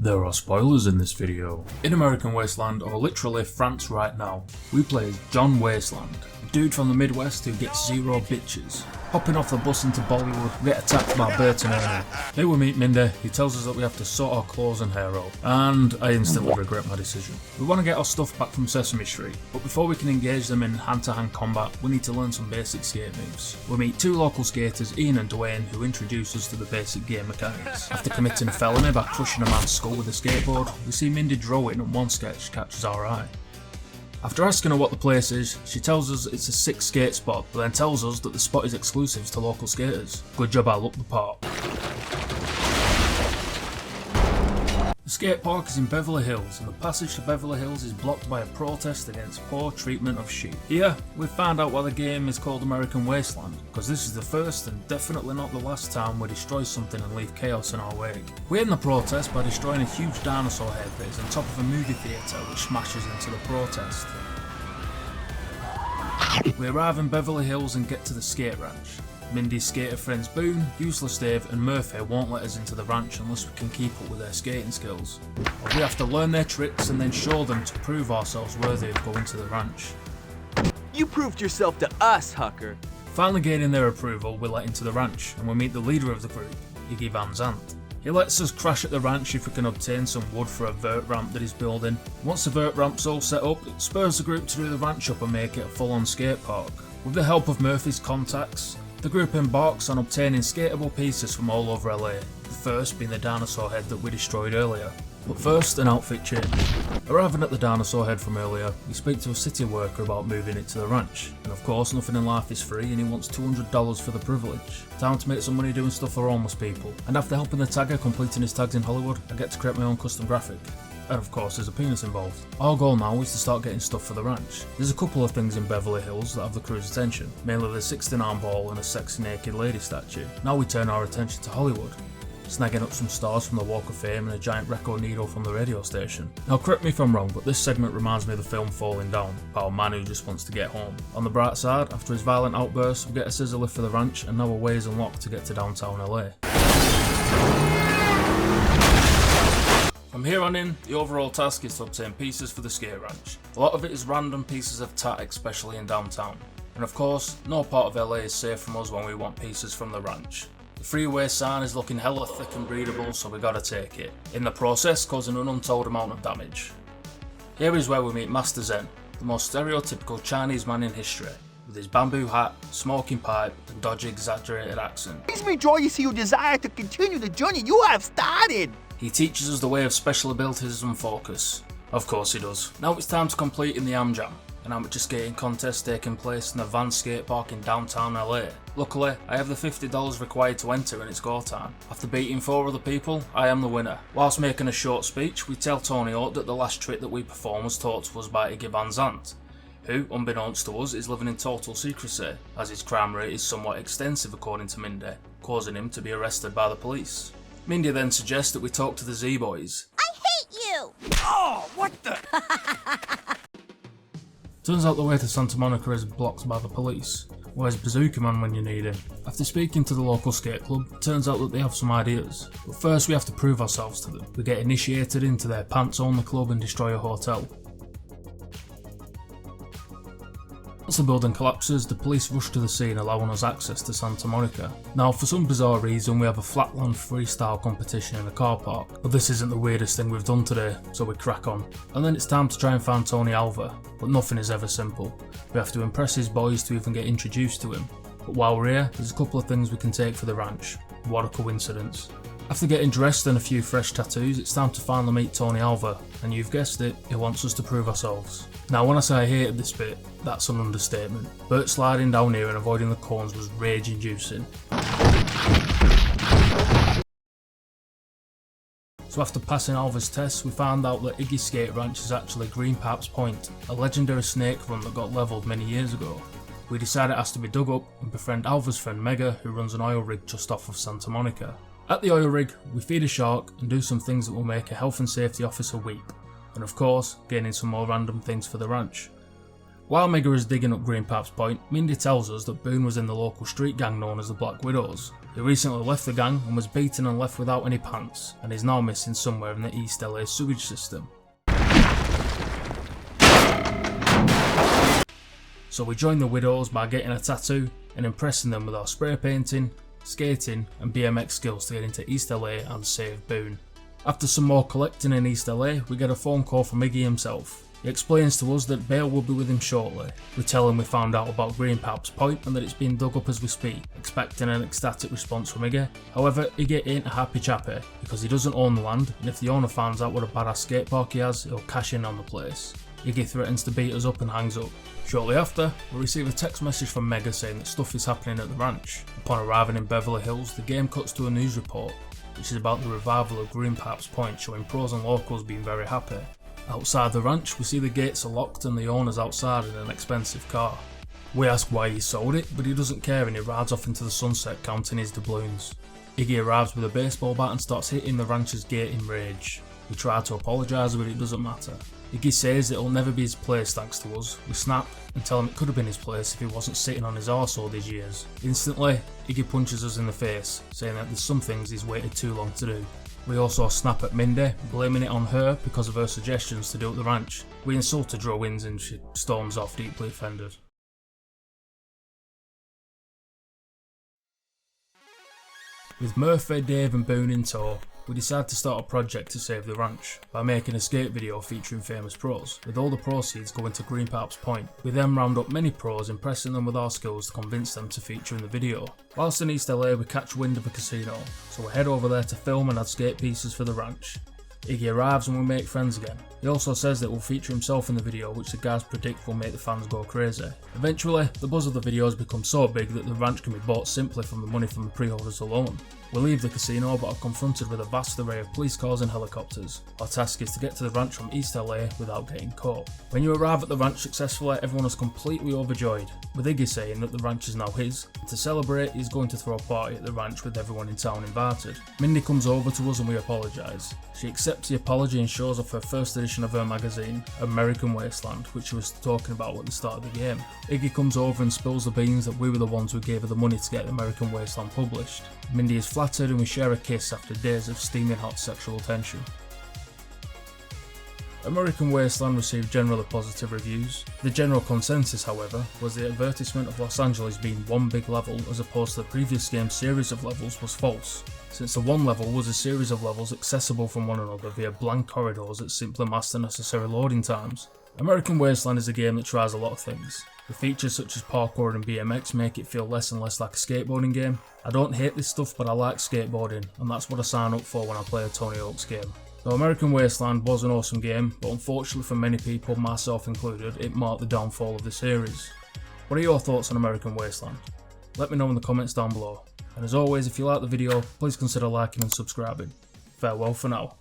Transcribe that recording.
There are spoilers in this video. In American Wasteland, or literally France right now, we play as John Wasteland, a dude from the Midwest who gets zero bitches. Hopping off the bus into Bollywood, we get attacked by Bert and Ernie. Here we meet Mindy, who tells us that we have to sort our clothes and hair out, and I instantly regret my decision. We want to get our stuff back from Sesame Street, but before we can engage them in hand-to-hand combat, we need to learn some basic skate moves. We meet two local skaters, Ian and Dwayne, who introduce us to the basic game mechanics. After committing a felony by crushing a man's skull with a skateboard, we see Mindy drawing and one sketch catches our eye. After asking her what the place is, she tells us it's a sick skate spot, but then tells us that the spot is exclusive to local skaters. Good job I looked the part. The skate park is in Beverly Hills, and the passage to Beverly Hills is blocked by a protest against poor treatment of sheep. Here, we find out why the game is called American Wasteland, because this is the first and definitely not the last time we destroy something and leave chaos in our wake. We end the protest by destroying a huge dinosaur head that is on top of a movie theatre which smashes into the protest. We arrive in Beverly Hills and get to the skate ranch. Mindy's skater friends Boone, Useless Dave and Murphy won't let us into the ranch unless we can keep up with their skating skills. But we have to learn their tricks and then show them to prove ourselves worthy of going to the ranch. You proved yourself to us, Hucker. Finally gaining their approval, we're let into the ranch and we meet the leader of the group, Iggy Van Zandt. He lets us crash at the ranch if we can obtain some wood for a vert ramp that he's building. Once the vert ramp's all set up, it spurs the group to do the ranch up and make it a full-on skate park. With the help of Murphy's contacts, the group embarks on obtaining skatable pieces from all over LA, the first being the dinosaur head that we destroyed earlier. But first, an outfit change. Arriving at the dinosaur head from earlier, we speak to a city worker about moving it to the ranch. And of course, nothing in life is free and he wants $200 for the privilege. Time to make some money doing stuff for homeless people. And after helping the tagger completing his tags in Hollywood, I get to create my own custom graphic. And of course there's a penis involved. Our goal now is to start getting stuff for the ranch. There's a couple of things in Beverly Hills that have the crew's attention, mainly the 16-arm ball and a sexy naked lady statue. Now we turn our attention to Hollywood, snagging up some stars from the Walk of Fame and a giant record needle from the radio station. Now correct me if I'm wrong, but this segment reminds me of the film Falling Down, about a man who just wants to get home. On the bright side, after his violent outburst, we get a scissor lift for the ranch and now a way is unlocked to get to downtown LA. From here on in, the overall task is to obtain pieces for the skate ranch. A lot of it is random pieces of tat, especially in downtown. And of course, no part of LA is safe from us when we want pieces from the ranch. The freeway sign is looking hella thick and breathable, so we gotta take it. In the process, causing an untold amount of damage. Here is where we meet Master Zen, the most stereotypical Chinese man in history, with his bamboo hat, smoking pipe, and dodgy exaggerated accent. Please rejoice your desire to continue the journey you have started. He teaches us the way of special abilities and focus. Of course he does. Now it's time to complete in the AMJAM, an amateur skating contest taking place in the Van skate park in downtown LA. Luckily, I have the $50 required to enter and it's go time. After beating 4 other people, I am the winner. Whilst making a short speech, we tell Tony Hawk that the last trick that we performed was taught to us by Iggy Van Zandt, who, unbeknownst to us, is living in total secrecy, as his crime rate is somewhat extensive according to Mindy, causing him to be arrested by the police. Mindy then suggests that we talk to the Z-Boys. I hate you! Oh, what the? Turns out the way to Santa Monica is blocked by the police. Where's Bazooka Man when you need him? After speaking to the local skate club, it turns out that they have some ideas. But first we have to prove ourselves to them. We get initiated into their pants-only club and destroy a hotel. Once the building collapses, the police rush to the scene, allowing us access to Santa Monica. Now, for some bizarre reason, we have a flatland freestyle competition in a car park, but this isn't the weirdest thing we've done today, so we crack on. And then it's time to try and find Tony Alva, but nothing is ever simple. We have to impress his boys to even get introduced to him. But while we're here, there's a couple of things we can take for the ranch. What a coincidence. After getting dressed and a few fresh tattoos, it's time to finally meet Tony Alva, and you've guessed it, he wants us to prove ourselves. Now when I say I hated this bit, that's an understatement. Bert sliding down here and avoiding the cones was rage inducing. So after passing Alva's tests, we found out that Iggy's skate ranch is actually Green Paps Point, a legendary snake run that got levelled many years ago. We decided it has to be dug up and befriend Alva's friend Mega, who runs an oil rig just off of Santa Monica. At the oil rig, we feed a shark and do some things that will make a health and safety officer weep, and of course, gaining some more random things for the ranch. While Mega is digging up Green Paps Point, Mindy tells us that Boone was in the local street gang known as the Black Widows, He recently left the gang and was beaten and left without any pants, and is now missing somewhere in the East LA sewage system. So we join the Widows by getting a tattoo and impressing them with our spray painting, skating and BMX skills to get into East LA and save Boone. After some more collecting in East LA, we get a phone call from Iggy himself. He explains to us that Bale will be with him shortly. We tell him we found out about Green Pap's Point and that it's being dug up as we speak, expecting an ecstatic response from Iggy. However, Iggy ain't a happy chappy because he doesn't own the land, and if the owner finds out what a badass skate park he has, he'll cash in on the place. Iggy threatens to beat us up and hangs up. Shortly after, we receive a text message from Mega saying that stuff is happening at the ranch. Upon arriving in Beverly Hills, the game cuts to a news report, which is about the revival of Green Pap's Point, showing pros and locals being very happy. Outside the ranch, we see the gates are locked and the owner's outside in an expensive car. We ask why he sold it, but he doesn't care and he rides off into the sunset counting his doubloons. Iggy arrives with a baseball bat and starts hitting the rancher's gate in rage. We try to apologise, but it doesn't matter. Iggy says it'll never be his place thanks to us. We snap and tell him it could have been his place if he wasn't sitting on his arse all these years. Instantly, Iggy punches us in the face, saying that there's some things he's waited too long to do. We also snap at Mindy, blaming it on her because of her suggestions to do at the ranch. We insult her drawings and she storms off deeply offended. With Murphy, Dave and Boone in tow, we decide to start a project to save the ranch by making a skate video featuring famous pros, with all the proceeds going to Green Pap's Point. We then round up many pros, impressing them with our skills to convince them to feature in the video. Whilst in East LA, we catch wind of a casino, so we head over there to film and add skate pieces for the ranch. Iggy arrives and we make friends again. He also says that we'll feature himself in the video, which the guys predict will make the fans go crazy. Eventually, the buzz of the video has become so big that the ranch can be bought simply from the money from the pre-orders alone. We leave the casino but are confronted with a vast array of police cars and helicopters. Our task is to get to the ranch from East LA without getting caught. When you arrive at the ranch successfully, everyone is completely overjoyed, with Iggy saying that the ranch is now his. To celebrate, he's going to throw a party at the ranch with everyone in town invited. Mindy comes over to us and we apologise. She accepts the apology and shows off her first edition of her magazine, American Wasteland, which she was talking about at the start of the game. Iggy comes over and spills the beans that we were the ones who gave her the money to get American Wasteland published. Mindy is flattered and we share a kiss after days of steaming hot sexual tension. American Wasteland received generally positive reviews. The general consensus, however, was the advertisement of Los Angeles being one big level as opposed to the previous game's series of levels was false, since the one level was a series of levels accessible from one another via blank corridors that simply masked the necessary loading times. American Wasteland is a game that tries a lot of things. The features such as parkour and BMX make it feel less and less like a skateboarding game. I don't hate this stuff, but I like skateboarding, and that's what I sign up for when I play a Tony Hawk's game. So American Wasteland was an awesome game, but unfortunately for many people, myself included, it marked the downfall of the series. What are your thoughts on American Wasteland? Let me know in the comments down below. And as always, if you like the video, please consider liking and subscribing. Farewell for now.